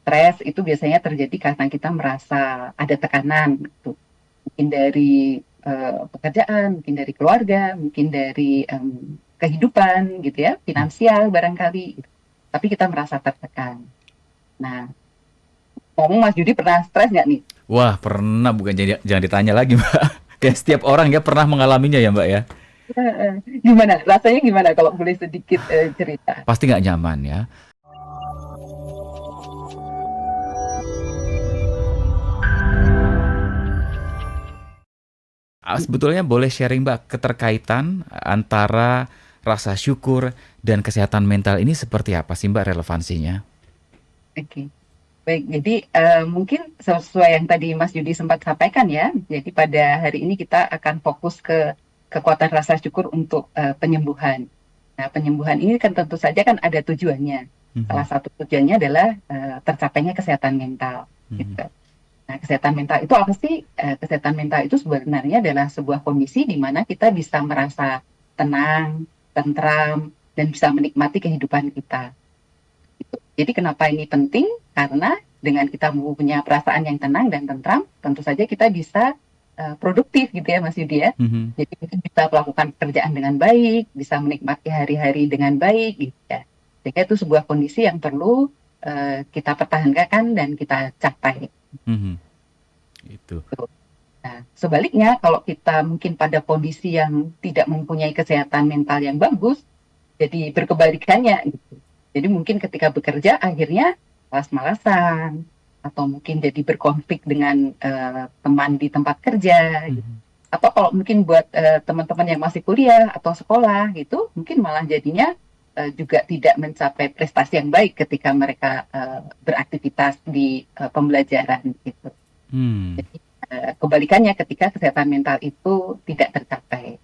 stres itu biasanya terjadi karena kita merasa ada tekanan gitu. Mungkin dari pekerjaan, mungkin dari keluarga, mungkin dari kehidupan gitu ya, Hmm. finansial barangkali gitu. Tapi kita merasa tertekan. Nah, ngomong Mas Yudi pernah stres nggak nih? Wah, pernah, bukan, jangan ditanya lagi, Mbak. Kayak setiap orang ya pernah mengalaminya ya, Mbak ya. Gimana? Rasanya gimana kalau boleh sedikit cerita? Pasti nggak nyaman ya. Mm-mm. Sebetulnya boleh sharing, Mbak, keterkaitan antara rasa syukur dan kesehatan mental ini seperti apa sih, Mbak, relevansinya? Oke. Baik, jadi mungkin sesuai yang tadi Mas Yudi sempat sampaikan ya. Jadi pada hari ini kita akan fokus ke kekuatan rasa syukur untuk penyembuhan. Nah, penyembuhan ini kan tentu saja kan ada tujuannya. Salah Mhm, satu tujuannya adalah tercapainya kesehatan mental. mhm, Gitu. Nah, kesehatan mental itu apa sih? Kesehatan mental itu sebenarnya adalah sebuah kondisi di mana kita bisa merasa tenang, tentram, dan bisa menikmati kehidupan kita. Gitu. Jadi kenapa ini penting? Karena dengan kita punya perasaan yang tenang dan tentram, tentu saja kita bisa produktif gitu ya Mas Yudi ya. mhm, Jadi kita bisa melakukan pekerjaan dengan baik, bisa menikmati hari-hari dengan baik gitu ya. Sehingga itu sebuah kondisi yang perlu kita pertahankan dan kita capai. mhm, itu. Gitu. Nah, sebaliknya kalau kita mungkin pada kondisi yang tidak mempunyai kesehatan mental yang bagus, jadi berkebalikannya gitu. Jadi mungkin ketika bekerja akhirnya malas-malasan atau mungkin jadi berkonflik dengan teman di tempat kerja gitu. Mhm, Atau kalau mungkin buat teman-teman yang masih kuliah atau sekolah gitu, mungkin malah jadinya juga tidak mencapai prestasi yang baik ketika mereka beraktivitas di pembelajaran gitu. hmm, Jadi kebalikannya ketika kesehatan mental itu tidak tercapai.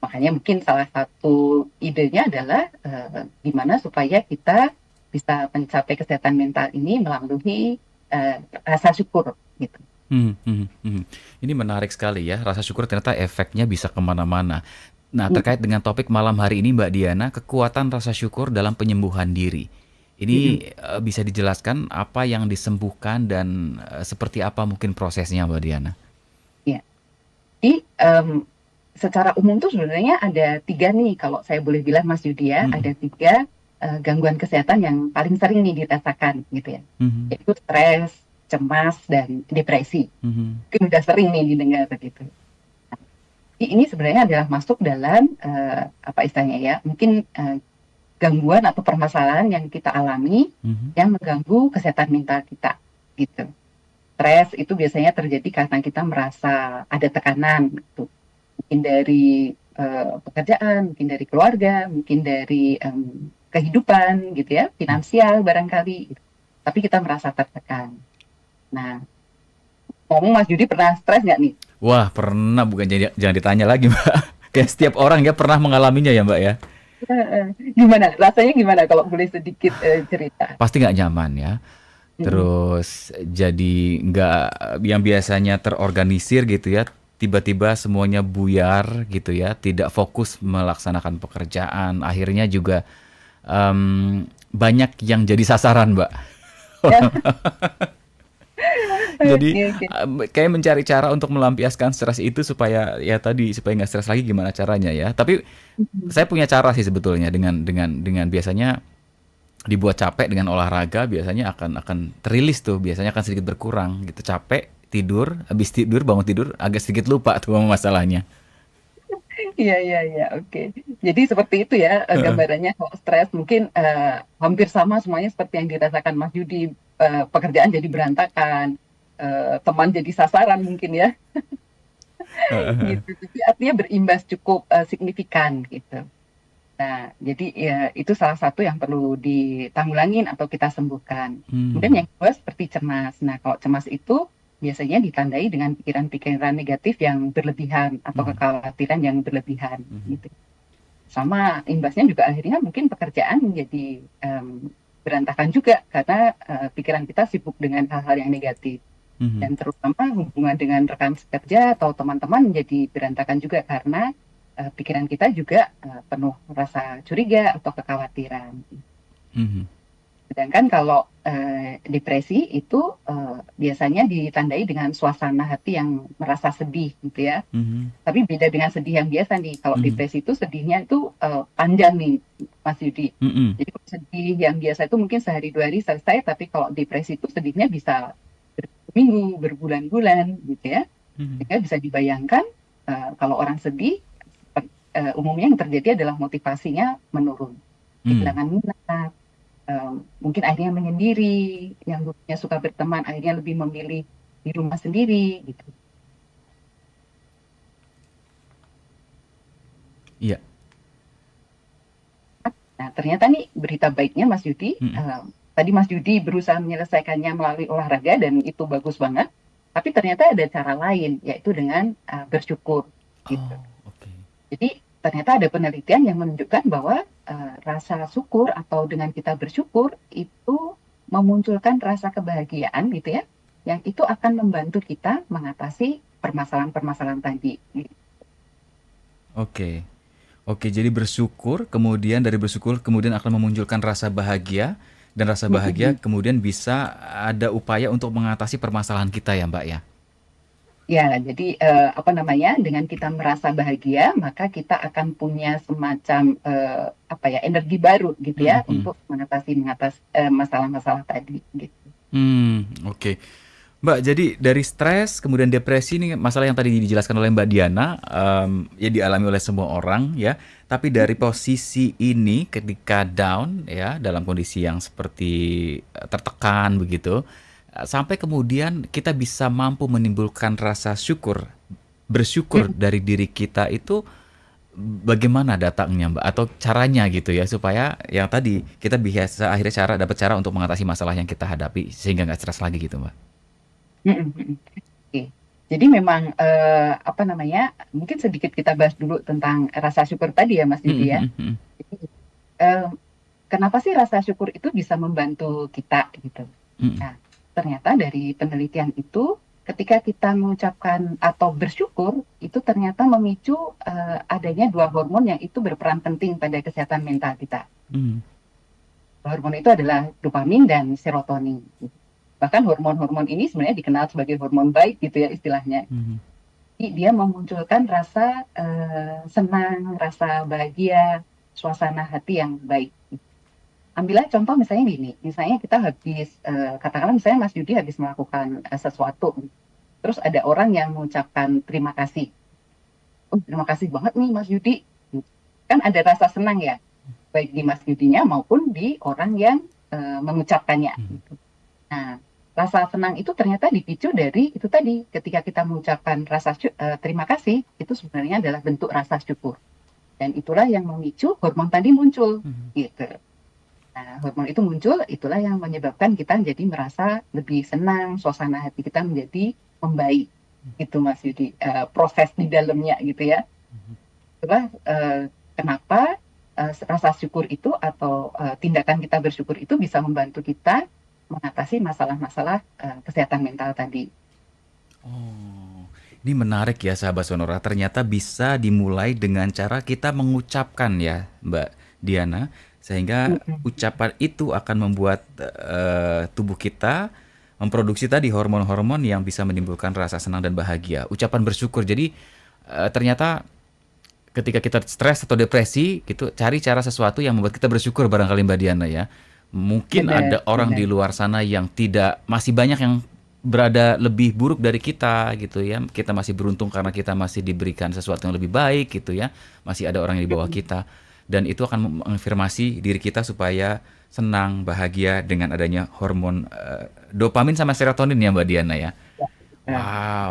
Makanya mungkin salah satu idenya adalah gimana supaya kita bisa mencapai kesehatan mental ini melalui rasa syukur gitu. mhm, mhm, mhm. Ini menarik sekali ya, rasa syukur ternyata efeknya bisa kemana-mana. Nah, Mm-mm, terkait dengan topik malam hari ini, Mbak Diana, kekuatan rasa syukur dalam penyembuhan diri. Ini mm-mm. bisa dijelaskan apa yang disembuhkan dan seperti apa mungkin prosesnya, Mbak Diana? Ya. Jadi secara umum tuh sebenarnya ada tiga nih kalau saya boleh bilang Mas Yudi ya, ada Mhm, tiga gangguan kesehatan yang paling sering nih dirasakan gitu ya, mhm, yaitu stres, cemas, dan depresi. mhm, Mungkin udah sering nih didengar begitu. Jadi ini sebenarnya adalah masuk dalam apa istilahnya ya, mungkin gangguan atau permasalahan yang kita alami mhm, yang mengganggu kesehatan mental kita gitu. Stres itu biasanya terjadi karena kita merasa ada tekanan gitu. Mungkin dari pekerjaan, mungkin dari keluarga, mungkin dari kehidupan gitu ya, mhm. finansial barangkali gitu. Tapi kita merasa tertekan. Nah, ngomong Mas Judi pernah stres nggak nih? Wah, pernah, bukan, jangan ditanya lagi, Mbak. Kayak setiap orang ya pernah mengalaminya ya, Mbak ya. Gimana? Rasanya gimana kalau boleh sedikit cerita? Pasti nggak nyaman ya. Mm-mm. Terus jadi nggak, yang biasanya terorganisir gitu ya, tiba-tiba semuanya buyar gitu ya, tidak fokus melaksanakan pekerjaan. Akhirnya juga banyak yang jadi sasaran, Mbak. Ya, Jadi oke, oke. kayak mencari cara untuk melampiaskan stres itu supaya ya tadi supaya nggak stres lagi, gimana caranya ya. Tapi Mm-mm. saya punya cara sih sebetulnya dengan biasanya dibuat capek dengan olahraga, biasanya akan terilis tuh, biasanya akan sedikit berkurang gitu, capek, tidur, habis tidur bangun tidur agak sedikit lupa tuh sama masalahnya. Iya, iya, iya, oke. Jadi seperti itu ya Heeh. gambarannya kalau stres mungkin hampir sama semuanya seperti yang dirasakan Mas Yudi. Pekerjaan jadi berantakan, teman jadi sasaran mungkin ya, Heeh. gitu. Tapi artinya berimbas cukup signifikan gitu. Nah, jadi ya itu salah satu yang perlu ditanggulangin atau kita sembuhkan. Kemudian Hmm. yang kedua seperti cemas. Nah, kalau cemas itu biasanya ditandai dengan pikiran-pikiran negatif yang berlebihan atau Hmm. kekhawatiran yang berlebihan Hmm. gitu. Sama imbasnya juga akhirnya mungkin pekerjaan menjadi berantakan juga karena pikiran kita sibuk dengan hal-hal yang negatif. Hmm. Dan terutama hubungan dengan rekan sekerja atau teman-teman menjadi berantakan juga karena pikiran kita juga penuh rasa curiga atau kekhawatiran. Hmm. Sedangkan kalau depresi itu biasanya ditandai dengan suasana hati yang merasa sedih gitu ya. Mhm. Tapi beda dengan sedih yang biasa nih. Kalau Mhm. depresi itu sedihnya itu panjang nih, Mas Yudi. Mhm. Jadi kalau sedih yang biasa itu mungkin sehari dua hari selesai, tapi kalau depresi itu sedihnya bisa berminggu, berbulan-bulan gitu ya. Mhm. Sehingga bisa dibayangkan kalau orang sedih, umumnya yang terjadi adalah motivasinya menurun, Mmm. kehilangan minat, mungkin akhirnya menyendiri, yang dulunya suka berteman akhirnya lebih memilih di rumah sendiri gitu. Iya. Nah, ternyata nih berita baiknya Mas Yudi, Mhm. tadi Mas Yudi berusaha menyelesaikannya melalui olahraga dan itu bagus banget. Tapi ternyata ada cara lain, yaitu dengan bersyukur gitu. Oh, oke. Jadi ternyata ada penelitian yang menunjukkan bahwa rasa syukur atau dengan kita bersyukur itu memunculkan rasa kebahagiaan gitu ya, yang itu akan membantu kita mengatasi permasalahan-permasalahan tadi. Oke. Oke, jadi bersyukur, kemudian dari bersyukur kemudian akan memunculkan rasa bahagia, dan rasa bahagia Mm-mm. kemudian bisa ada upaya untuk mengatasi permasalahan kita ya, Mbak, ya? Ya, jadi apa namanya? Dengan kita merasa bahagia, maka kita akan punya semacam apa ya energi baru gitu Mhm. ya Mhm. untuk mengatasi masalah-masalah tadi. Gitu. Oke. Mbak, jadi dari stres, kemudian depresi ini masalah yang tadi dijelaskan oleh Mbak Diana, ya dialami oleh semua orang ya. Tapi dari posisi ini ketika down ya, dalam kondisi yang seperti tertekan begitu, sampai kemudian kita bisa mampu menimbulkan rasa syukur, bersyukur Mm, dari diri kita itu bagaimana datangnya Mbak? Atau caranya gitu ya supaya yang tadi kita bisa akhirnya dapat cara untuk mengatasi masalah yang kita hadapi sehingga nggak stres lagi gitu Mbak. mm, mm, mm. Oke. Jadi memang apa namanya? Mungkin sedikit kita bahas dulu tentang rasa syukur tadi ya, Mas Mhm. Yudi ya. Mhm. Mhm. Jadi, eh, kenapa sih rasa syukur itu bisa membantu kita gitu? Mhm. Nah, ternyata dari penelitian itu, ketika kita mengucapkan atau bersyukur, itu ternyata memicu adanya dua hormon yang itu berperan penting pada kesehatan mental kita. Mhm. Hormon itu adalah dopamin dan serotonin. Bahkan hormon-hormon ini sebenarnya dikenal sebagai hormon baik gitu ya istilahnya. Mhm. Jadi dia memunculkan rasa senang, rasa bahagia, suasana hati yang baik. Ambillah contoh misalnya gini, misalnya kita habis, katakanlah misalnya Mas Yudi habis melakukan sesuatu, terus ada orang yang mengucapkan terima kasih. Oh, terima kasih banget nih Mas Yudi. Kan ada rasa senang ya, baik di Mas Yudinya maupun di orang yang mengucapkannya. Mhm. Nah, rasa senang itu ternyata dipicu dari itu tadi, ketika kita mengucapkan terima kasih, itu sebenarnya adalah bentuk rasa syukur. Dan itulah yang memicu hormon tadi muncul, Mhm. gitu. Nah, hormon itu muncul, itulah yang menyebabkan kita jadi merasa lebih senang, suasana hati kita menjadi membaik. Itu Mas Yudi, proses di dalamnya gitu ya. Mhm. Itulah kenapa rasa syukur itu atau tindakan kita bersyukur itu bisa membantu kita mengatasi masalah-masalah kesehatan mental tadi. Oh, ini menarik ya sahabat Sonora. Ternyata bisa dimulai dengan cara kita mengucapkan ya, Mbak Diana, sehingga Mm-mm. ucapan itu akan membuat tubuh kita memproduksi tadi hormon-hormon yang bisa menimbulkan rasa senang dan bahagia. Ucapan bersyukur. Jadi ternyata ketika kita stres atau depresi gitu, cari cara sesuatu yang membuat kita bersyukur barangkali Mbak Diana ya. Mungkin Benar, ada orang di benar. luar sana yang tidak, masih banyak yang berada lebih buruk dari kita gitu ya. Kita masih beruntung karena kita masih diberikan sesuatu yang lebih baik gitu ya. Masih ada orang yang di bawah Mm-mm. kita dan itu akan mengafirmasi diri kita supaya senang, bahagia dengan adanya hormon dopamin sama serotonin ya Mbak Diana ya. Nah,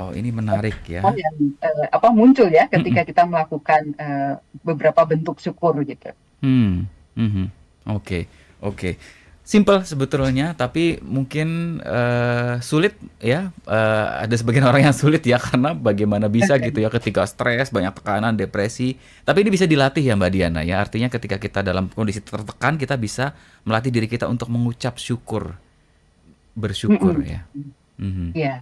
Wow, ini menarik hormon ya. yang muncul ya ketika Mm-mm. kita melakukan beberapa bentuk syukur gitu. Hmm, mhm. Oke, oke. Simpel sebetulnya, tapi mungkin sulit ya. Ada sebagian orang yang sulit ya karena bagaimana bisa gitu ya ketika stres, banyak tekanan, depresi. Tapi ini bisa dilatih ya Mbak Diana ya. Artinya ketika kita dalam kondisi tertekan, kita bisa melatih diri kita untuk mengucap syukur, bersyukur Mm-mm. ya. Mhm. Iya.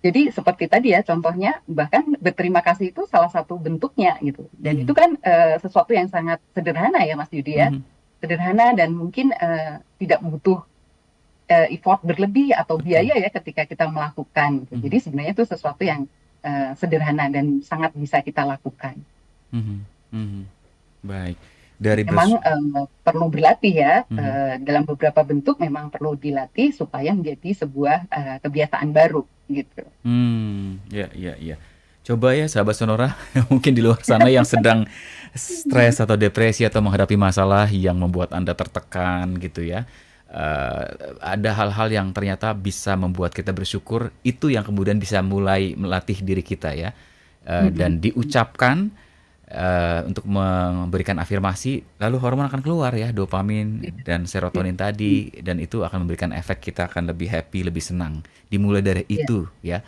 Jadi seperti tadi ya contohnya, bahkan berterima kasih itu salah satu bentuknya gitu. Dan itu Mhm. kan sesuatu yang sangat sederhana ya Mas Yudi ya. Mhm. sederhana dan mungkin tidak butuh effort berlebih atau Betul. biaya ya ketika kita melakukan gitu. Jadi Mhm. sebenarnya itu sesuatu yang sederhana dan sangat bisa kita lakukan. Mhm. Mhm. Baik. Dari Memang perlu berlatih ya, Mhm. dalam beberapa bentuk memang perlu dilatih supaya menjadi sebuah kebiasaan baru gitu. Ya, ya, ya. Coba ya sahabat Sonora, mungkin di luar sana yang sedang stres atau depresi atau menghadapi masalah yang membuat Anda tertekan gitu ya. Eh, ada hal-hal yang ternyata bisa membuat kita bersyukur, itu yang kemudian bisa mulai melatih diri kita ya. Mm-mm. Dan diucapkan untuk memberikan afirmasi, lalu hormon akan keluar ya, dopamin dan serotonin tadi, dan itu akan memberikan efek kita akan lebih happy, lebih senang. Dimulai dari Ya, itu ya.